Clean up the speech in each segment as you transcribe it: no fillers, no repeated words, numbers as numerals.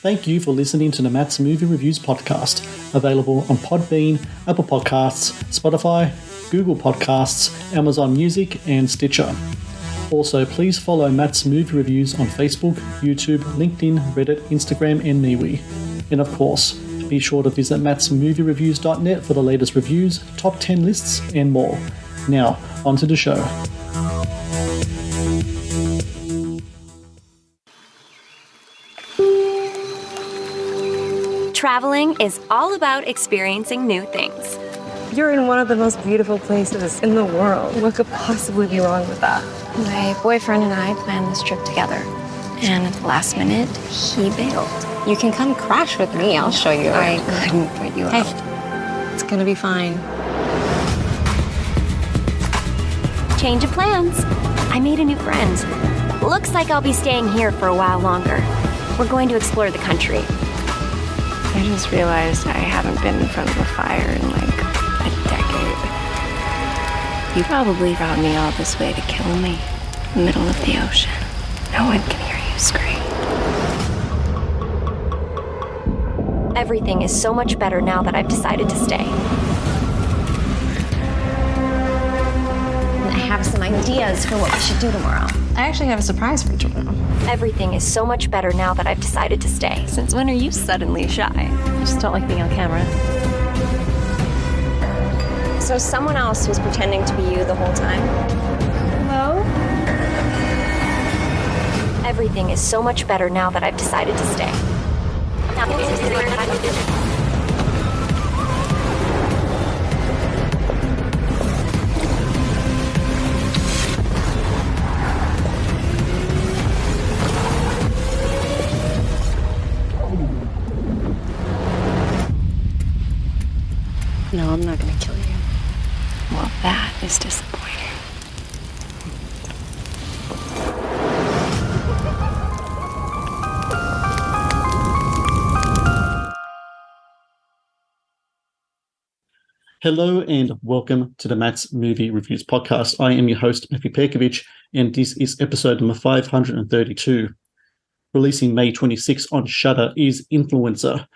Thank you for listening to the Matt's Movie Reviews podcast, available on Podbean, Apple Podcasts, Spotify, Google Podcasts, Amazon Music, and Stitcher. Also, please follow Matt's Movie Reviews on Facebook, YouTube, LinkedIn, Reddit, Instagram, and MeWe. And of course, be sure to visit mattsmoviereviews.net for the latest reviews, top 10 lists, and more. Now, on to the show. Traveling is all about experiencing new things. You're in one of the most beautiful places in the world. What could possibly be wrong with that? My boyfriend and I planned this trip together, and at the last minute, he bailed. You can come crash with me. I'll show you. I couldn't put you out. Hey, it's gonna be fine. Change of plans. I made a new friend. Looks like I'll be staying here for a while longer. We're going to explore the country. I just realized I haven't been in front of a fire in like a decade. You probably brought me all this way to kill me in the middle of the ocean. No one can hear you scream. Everything is so much better now that I've decided to stay. I have some ideas for what we should do tomorrow. I actually have a surprise for you tomorrow. Everything is so much better now that I've decided to stay. Since when are you suddenly shy? I just don't like being on camera. So someone else was pretending to be you the whole time? Hello? Everything is so much better now that I've decided to stay. No, I'm not gonna kill you. Well, that is disappointing. Hello and welcome to the Matt's Movie Reviews podcast. I am your host, Matthew Perkovich, and this is episode number 532. Releasing May 26 on Shudder is Influencer,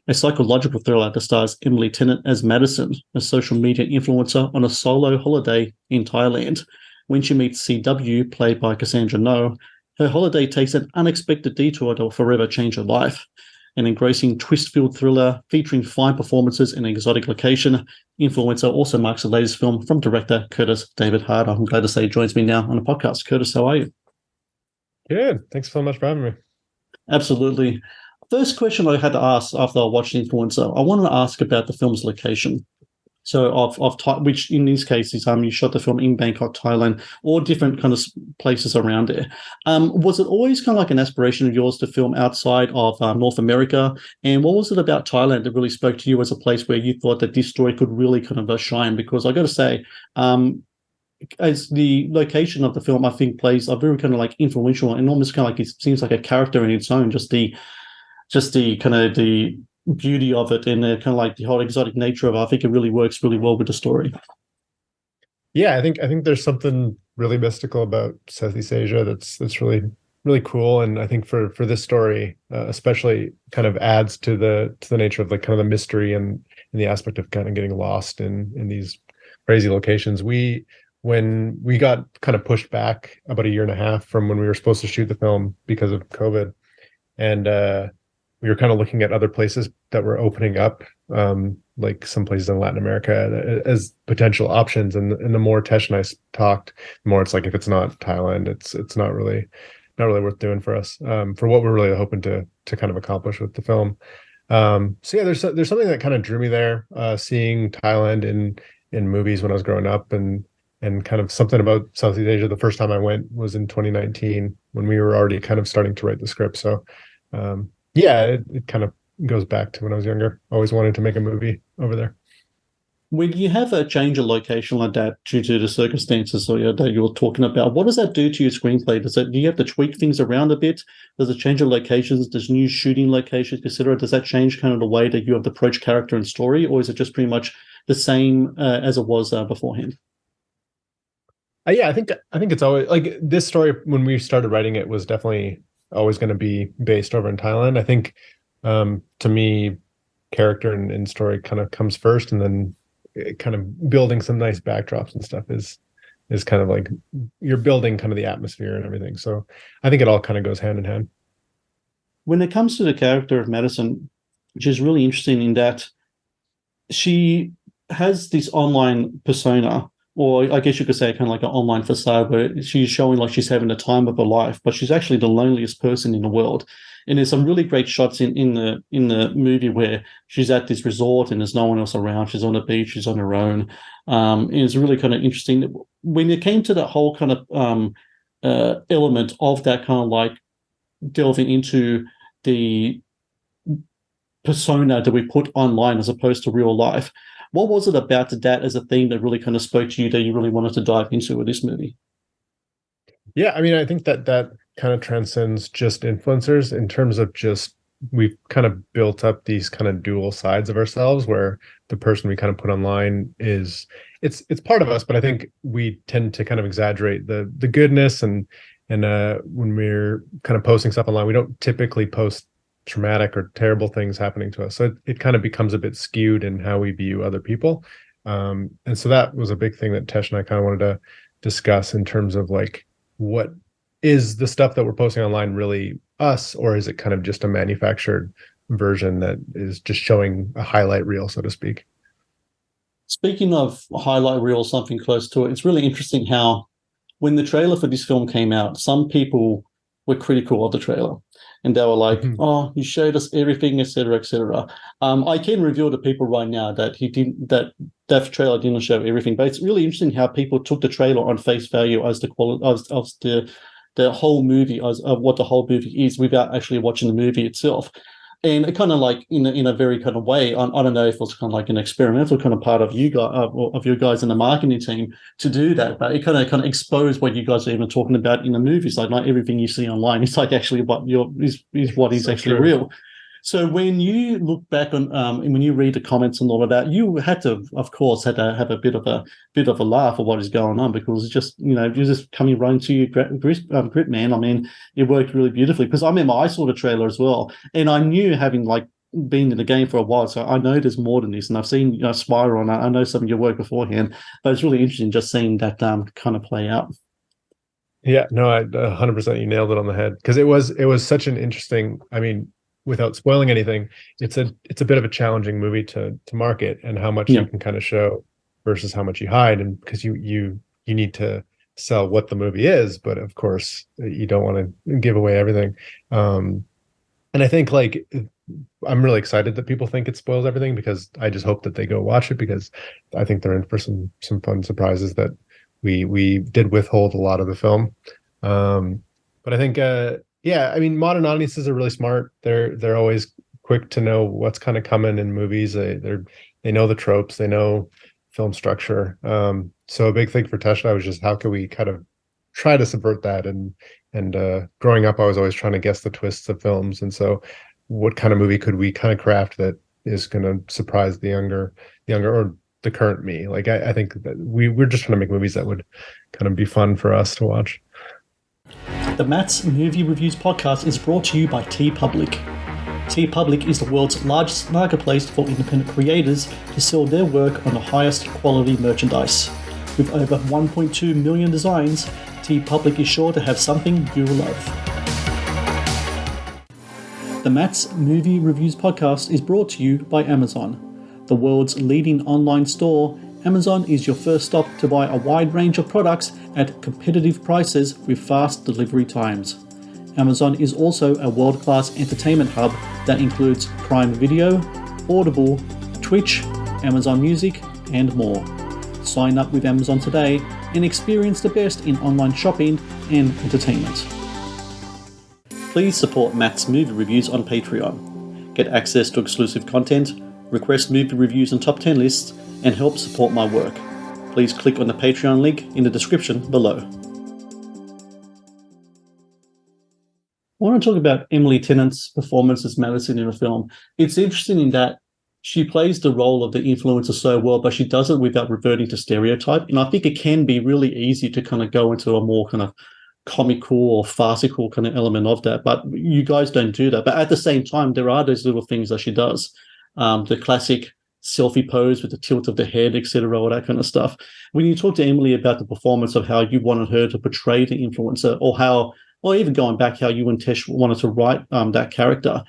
a psychological thriller that stars Emily Tennant as Madison, a social media influencer on a solo holiday in Thailand. When she meets CW, played by Cassandra No, her holiday takes an unexpected detour that will forever change her life. An engrossing twist-filled thriller featuring fine performances in an exotic location, Influencer also marks the latest film from director Curtis David Harder. I'm glad to say he joins me now on the podcast. Curtis, how are you? Good. Thanks so much for having me. Absolutely. First question I had to ask after I watched Influencer, I wanted to ask about the film's location. So, which in this case is you shot the film in Bangkok, Thailand, or different kind of places around it. Was it always kind of like an aspiration of yours to film outside of North America? And what was it about Thailand that really spoke to you as a place where you thought that this story could really kind of shine? Because I got to say, as the location of the film, I think plays a very kind of like influential and almost kind of like it seems like a character in its own. Just the kind of the beauty of it and kind of like the whole exotic nature of it, I think it really works really well with the story. Yeah, I think there's something really mystical about Southeast Asia that's really really cool, and I think for this story, especially, kind of adds to the nature of like kind of the mystery and the aspect of kind of getting lost in these crazy locations. When we got kind of pushed back about a year and a half from when we were supposed to shoot the film because of COVID, and we were kind of looking at other places that were opening up, like some places in Latin America as potential options. And the more Tesh and I talked, the more it's like, if it's not Thailand, it's not really worth doing for us, for what we're really hoping to kind of accomplish with the film. So yeah, there's something that kind of drew me there, seeing Thailand in movies when I was growing up, and kind of something about Southeast Asia. The first time I went was in 2019 when we were already kind of starting to write the script. So yeah, it kind of goes back to when I was younger. Always wanted to make a movie over there. When you have a change of location like that due to the circumstances that you're talking about, what does that do to your screenplay? Do you have to tweak things around a bit? Does it change your locations? Does new shooting locations, etc.? Does that change kind of the way that you have to approach character and story, or is it just pretty much the same as it was beforehand? Yeah, I think it's always like this story. When we started writing it, was definitely always going to be based over in Thailand. I think To me, character and story kind of comes first, and then kind of building some nice backdrops and stuff is kind of like you're building kind of the atmosphere and everything. So I think it all kind of goes hand in hand. When it comes to the character of Madison, which is really interesting in that she has this online persona, or I guess you could say kind of like an online facade, where she's showing like she's having the time of her life, but she's actually the loneliest person in the world. And there's some really great shots in the movie where she's at this resort and there's no one else around. She's on the beach, she's on her own. And it's really kind of interesting. When it came to that whole kind of element of that kind of like delving into the persona that we put online as opposed to real life, what was it about that as a theme that really kind of spoke to you that you really wanted to dive into with this movie? Yeah, I mean, I think that kind of transcends just influencers in terms of just we've kind of built up these kind of dual sides of ourselves where the person we kind of put online is it's part of us, but I think we tend to kind of exaggerate the goodness and when we're kind of posting stuff online, we don't typically post traumatic or terrible things happening to us. So it kind of becomes a bit skewed in how we view other people. And so that was a big thing that Tesh and I kind of wanted to discuss in terms of like, what is the stuff that we're posting online really us, or is it kind of just a manufactured version that is just showing a highlight reel, so to speak? Speaking of highlight reel, something close to it, it's really interesting how when the trailer for this film came out, some people were critical of the trailer. And they were like, "Oh, you showed us everything, etc., etc." I can reveal to people right now that that trailer didn't show everything, but it's really interesting how people took the trailer on face value as the quality of the whole movie, as of what the whole movie is, without actually watching the movie itself. And it kind of like in a very kind of way, I don't know if it was kind of like an experimental kind of part of you guys of your guys in the marketing team to do that, but it kind of exposed what you guys are even talking about in the movies. Like not everything you see online is like actually what is what is so actually true. Real. So when you look back on and when you read the comments and all of that, you had to, of course, have a bit of a laugh at what is going on, because it's just you're just coming right into your grip, man. I mean, it worked really beautifully, because I remember I saw the trailer as well, and I knew, having like been in the game for a while, so I know there's more than this, and I've seen Spiral, and I know some of your work beforehand, but it's really interesting just seeing that kind of play out. Yeah, no, 100% you nailed it on the head, because it was such an interesting. I mean, without spoiling anything, it's a bit of a challenging movie to market, and how much you can kind of show versus how much you hide, and because you need to sell what the movie is, but of course you don't want to give away everything. And I think like I'm really excited that people think it spoils everything, because I just hope that they go watch it, because I think they're in for some fun surprises that we did withhold a lot of the film. But I think yeah, I mean, modern audiences are really smart. They're always quick to know what's kind of coming in movies. They know the tropes. They know film structure. So a big thing for Tesh and I was just how can we kind of try to subvert that. And growing up, I was always trying to guess the twists of films. And so, what kind of movie could we kind of craft that is going to surprise the younger or the current me? Like I think that we're just trying to make movies that would kind of be fun for us to watch. The Matt's Movie Reviews podcast is brought to you by TeePublic. TeePublic is the world's largest marketplace for independent creators to sell their work on the highest quality merchandise. With over 1.2 million designs, TeePublic is sure to have something you will love. The Matt's Movie Reviews podcast is brought to you by Amazon. The world's leading online store, Amazon is your first stop to buy a wide range of products at competitive prices with fast delivery times. Amazon is also a world-class entertainment hub that includes Prime Video, Audible, Twitch, Amazon Music, and more. Sign up with Amazon today and experience the best in online shopping and entertainment. Please support Matt's Movie Reviews on Patreon. Get access to exclusive content, request movie reviews and top 10 lists, and help support my work. Please click on the Patreon link in the description below. I want to talk about Emily Tennant's performance as Madison in the film. It's interesting in that she plays the role of the influencer so well, but she does it without reverting to stereotype. And I think it can be really easy to kind of go into a more kind of comical or farcical kind of element of that. But you guys don't do that. But at the same time, there are those little things that she does. The classic selfie pose with the tilt of the head, etc., all that kind of stuff. When you talk to Emily about the performance of how you wanted her to portray the influencer, or even going back, how you and Tesh wanted to write that character,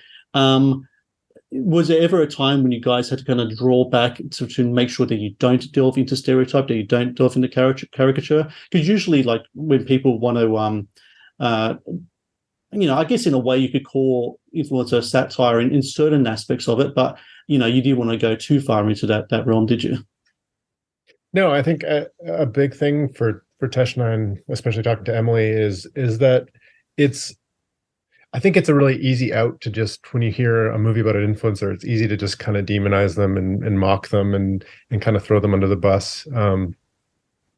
was there ever a time when you guys had to kind of draw back to make sure that you don't delve into stereotype, that you don't delve into caricature? Because usually, like, when people want to, I guess in a way you could call influencer satire in certain aspects of it, but you didn't want to go too far into that realm, did you? No, I think a big thing for Tesh and I, and especially talking to Emily, is that I think it's a really easy out to just, when you hear a movie about an influencer, it's easy to just kind of demonize them and mock them and kind of throw them under the bus. And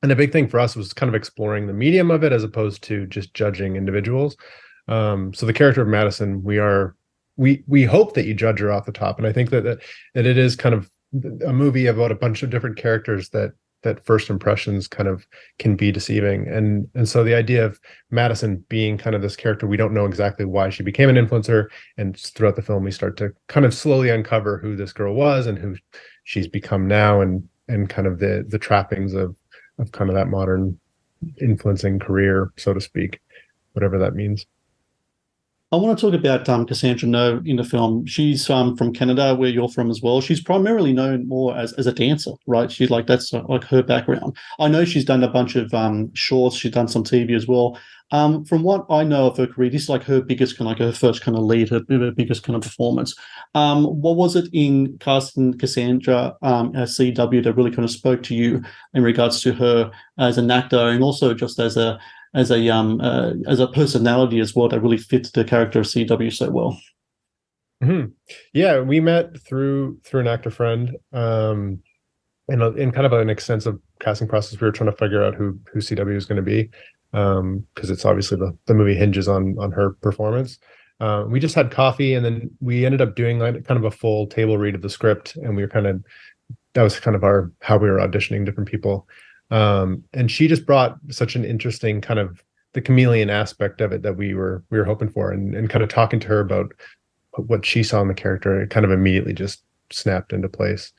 a big thing for us was kind of exploring the medium of it as opposed to just judging individuals. So the character of Madison, we hope that you judge her off the top, and I think that it is kind of a movie about a bunch of different characters that first impressions kind of can be deceiving. And so the idea of Madison being kind of this character, we don't know exactly why she became an influencer, and throughout the film we start to kind of slowly uncover who this girl was and who she's become now, and kind of the trappings of kind of that modern influencing career, so to speak, whatever that means. I want to talk about Cassandra No in the film. She's from Canada, where you're from as well. She's primarily known more as a dancer, right? She's like, that's like her background. I know she's done a bunch of shorts. She's done some TV as well. From what I know of her career, this is like her biggest kind of, like, her first kind of lead, her biggest kind of performance. What was it in casting Cassandra as CW that really kind of spoke to you in regards to her as an actor, and also just as a personality as well, that really fits the character of CW so well? Mm-hmm. Yeah, we met through an actor friend, in kind of an extensive casting process. We were trying to figure out who CW was going to be, because it's obviously the movie hinges on her performance. We just had coffee, and then we ended up doing like kind of a full table read of the script, and that was kind of how we were auditioning different people. And she just brought such an interesting kind of the chameleon aspect of it that we were hoping for, and kind of talking to her about what she saw in the character, it kind of immediately just snapped into place.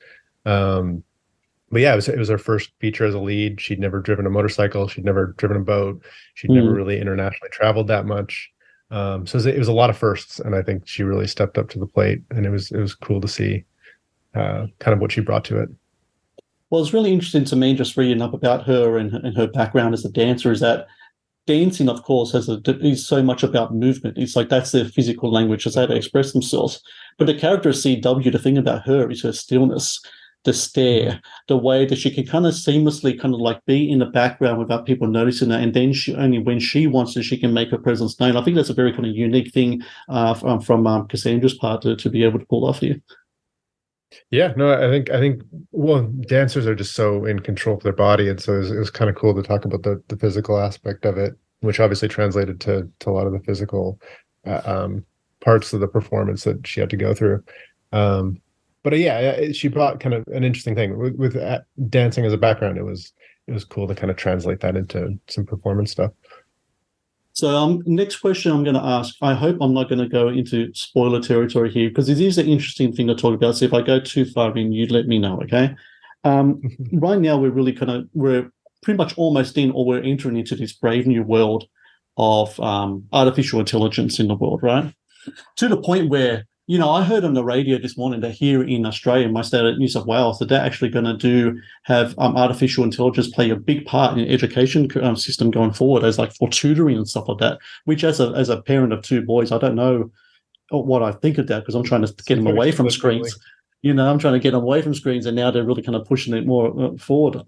But yeah, it was her first feature as a lead. She'd never driven a motorcycle. She'd never driven a boat. She'd never really internationally traveled that much. So it was a lot of firsts, and I think she really stepped up to the plate, and it was cool to see kind of what she brought to it. Well, it's really interesting to me, just reading up about her and her background as a dancer, is that dancing, of course, is so much about movement. It's like that's their physical language, it's how they express themselves. But the character of CW, the thing about her is her stillness, the stare, the way that she can kind of seamlessly kind of like be in the background without people noticing that, and then only when she wants to, she can make her presence known. I think that's a very kind of unique thing from Cassandra's part to be able to pull off here. Yeah, no, I think well, dancers are just so in control of their body, and so it was kind of cool to talk about the physical aspect of it, which obviously translated to a lot of the physical parts of the performance that she had to go through. But yeah, she brought kind of an interesting thing with dancing as a background. It was cool to kind of translate that into some performance stuff. So next question I'm going to ask, I hope I'm not going to go into spoiler territory here, because it is an interesting thing to talk about. So if I go too far in, you let me know, okay? Right now, we're pretty much almost in, or we're entering into this brave new world of artificial intelligence in the world, right? To the point where, I heard on the radio this morning that here in Australia, in my state of New South Wales, that they're actually going to have artificial intelligence play a big part in the education system going forward, as like for tutoring and stuff like that. Which, as a parent of two boys, I don't know what I think of that, because I'm trying to get them away from screens. I'm trying to get them away from screens, and now they're really kind of pushing it more forward.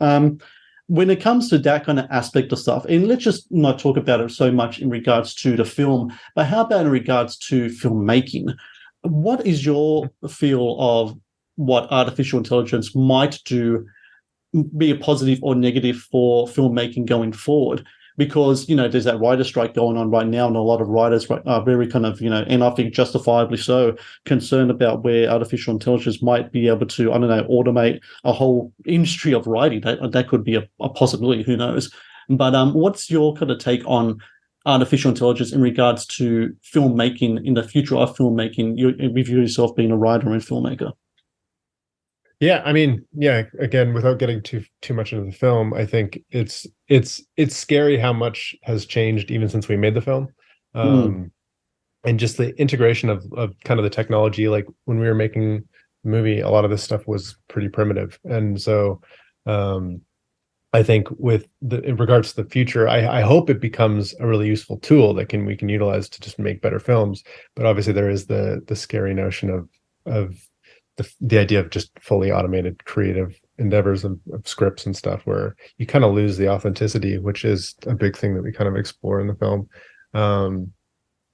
When it comes to that kind of aspect of stuff, and let's just not talk about it so much in regards to the film, but how about in regards to filmmaking? What is your feel of what artificial intelligence might do, be a positive or negative for filmmaking going forward? Because, there's that writer strike going on right now, and a lot of writers are very kind of, and I think justifiably so, concerned about where artificial intelligence might be able to, automate a whole industry of writing. That could be a possibility, who knows? But what's your kind of take on artificial intelligence in regards to filmmaking in the future of filmmaking? You view yourself being a writer and filmmaker. Yeah, I mean, yeah, again, without getting too much into the film, I think it's scary how much has changed even since we made the film. Um, and just the integration of kind of the technology. Like when we were making the movie, a lot of this stuff was pretty primitive. And so I think in regards to the future, I hope it becomes a really useful tool that we can utilize to just make better films. But obviously there is the scary notion of the idea of just fully automated creative endeavors of scripts and stuff, where you kind of lose the authenticity, which is a big thing that we kind of explore in the film.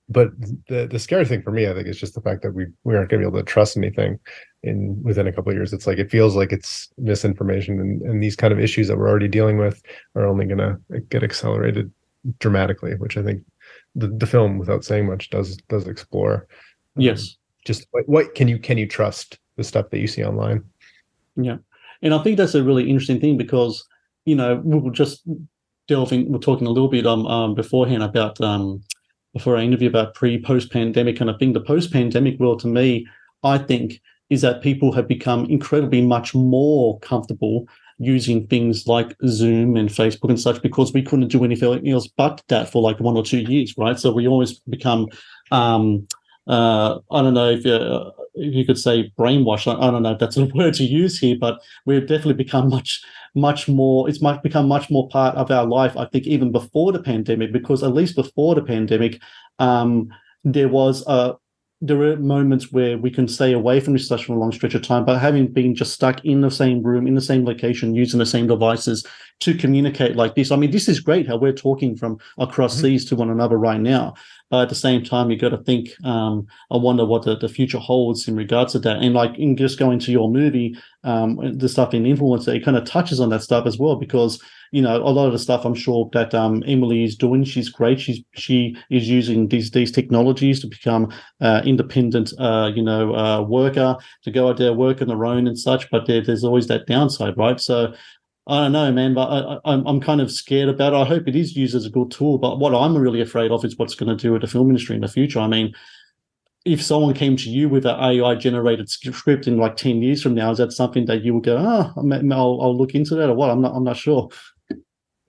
But the scary thing for me, I think, is just the fact that we aren't going to be able to trust anything within a couple of years. It's like, it feels like it's misinformation, and these kind of issues that we're already dealing with are only going to get accelerated dramatically, which I think the film, without saying much, does explore. Yes. Just what can you trust the stuff that you see online? Yeah. And I think that's a really interesting thing, because, we were just we're talking a little bit beforehand about before our interview about post-pandemic, and I think the post-pandemic world, to me, I think, is that people have become incredibly much more comfortable using things like Zoom and Facebook and such, because we couldn't do anything else but that for like 1 or 2 years, right? So we always become I don't know if you could say brainwashed. I don't know if that's a word to use here, but we've definitely become much more. It's become much more part of our life, I think, even before the pandemic. Because at least before the pandemic, there were moments where we can stay away from this for a long stretch of time, but having been just stuck in the same room, in the same location, using the same devices to communicate like this. I mean, this is great how we're talking from across seas to one another right now. But at the same time, you got to think, I wonder what the future holds in regards to that. And like, in just going to your movie, the stuff in Influencer, it kind of touches on that stuff as well, because, a lot of the stuff I'm sure that Emily is doing, she's great. She is using these technologies to become independent, worker, to go out there, work on their own and such. But there's always that downside, right? So I don't know, man, but I'm kind of scared about it. I hope it is used as a good tool. But what I'm really afraid of is what's going to do with the film industry in the future. I mean, if someone came to you with an AI-generated script in like 10 years from now, is that something that you would go, I'll look into that, or what? I'm not sure.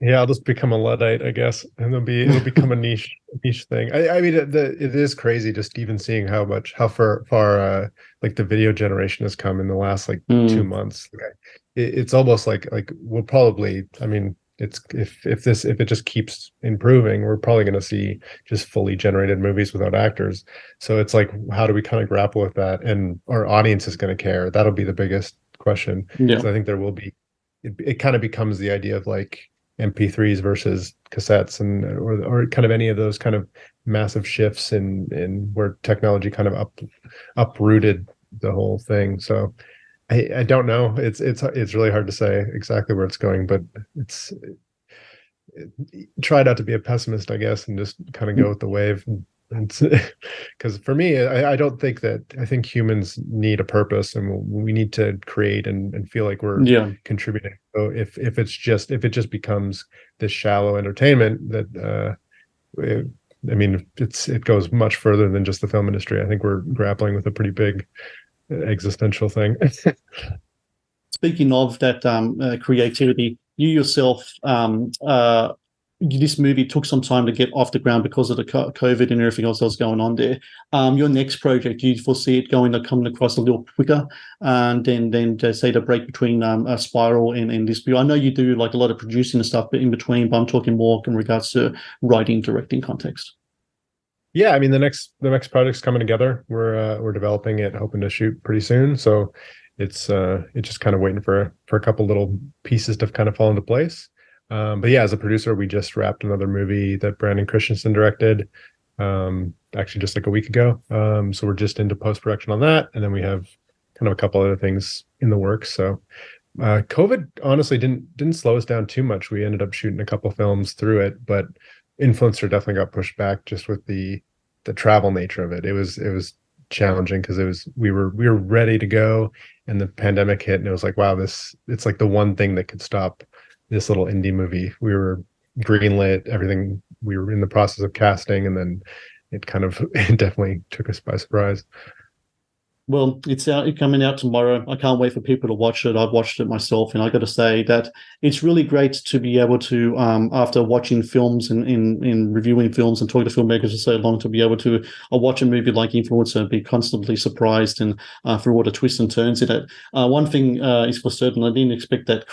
Yeah, I'll just become a Luddite, I guess, and it'll become a niche thing. I mean, it is crazy just even seeing how far like the video generation has come in the last like 2 months. It's almost like we'll probably, I mean, it's if it just keeps improving, we're probably going to see just fully generated movies without actors. So it's like, how do we kind of grapple with that? And our audience is going to care. That'll be the biggest question. Yeah. So I think there will be. It kind of becomes the idea of like MP3s versus cassettes, and or kind of any of those kind of massive shifts in where technology kind of uprooted the whole thing. So I don't know. It's really hard to say exactly where it's going, but try not to be a pessimist, I guess, and just kind of go with the wave. Because for me, I don't think I think humans need a purpose, and we need to create and feel like we're contributing. So if it just becomes this shallow entertainment, that I mean, it goes much further than just the film industry. I think we're grappling with a pretty big existential thing. Speaking of that creativity, you yourself, this movie took some time to get off the ground because of the COVID and everything else that was going on there. Your next project, do you foresee it coming across a little quicker, and then say the break between Spiral and this? I know you do like a lot of producing and stuff, but in between. But I'm talking more in regards to writing, directing context. Yeah, I mean, the next project's coming together. We're developing it, hoping to shoot pretty soon. So it's just kind of waiting for a couple little pieces to kind of fall into place. But yeah, as a producer, we just wrapped another movie that Brandon Christensen directed, actually just like a week ago. So we're just into post-production on that, and then we have kind of a couple other things in the works. So COVID honestly didn't slow us down too much. We ended up shooting a couple films through it, but Influencer definitely got pushed back just with the travel nature of it. It was challenging because we were ready to go, and the pandemic hit, and it was like, wow, it's like the one thing that could stop this little indie movie. We were greenlit, everything we were in the process of casting, and then it kind of it definitely took us by surprise. Well, it's coming out tomorrow. I can't wait for people to watch it. I've watched it myself, and I got to say that it's really great to be able to, after watching films and in reviewing films and talking to filmmakers for so long, to be able to watch a movie like Influencer and be constantly surprised and through all the twists and turns in it. One thing is for certain, I didn't expect that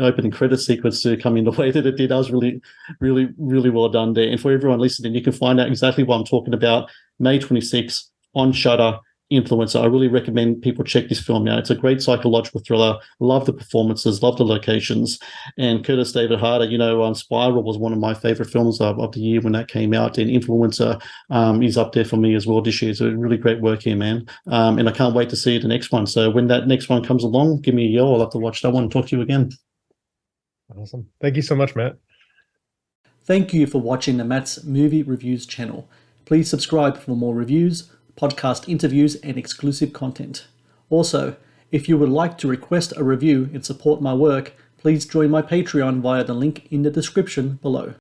opening credit sequence to come in the way that it did. I was really, really, really well done there. And for everyone listening, you can find out exactly what I'm talking about May 26th on Shudder. Influencer. I really recommend people check this film out. It's a great psychological thriller. Love the performances, love the locations. And Curtis David Harder, Spiral was one of my favorite films of the year when that came out. And Influencer is up there for me as well this year. So really great work here, man. And I can't wait to see the next one. So when that next one comes along, give me a yell. I'll have to watch that one and talk to you again. Awesome. Thank you so much, Matt. Thank you for watching the Matt's Movie Reviews channel. Please subscribe for more reviews, podcast interviews, and exclusive content. Also, if you would like to request a review and support my work, please join my Patreon via the link in the description below.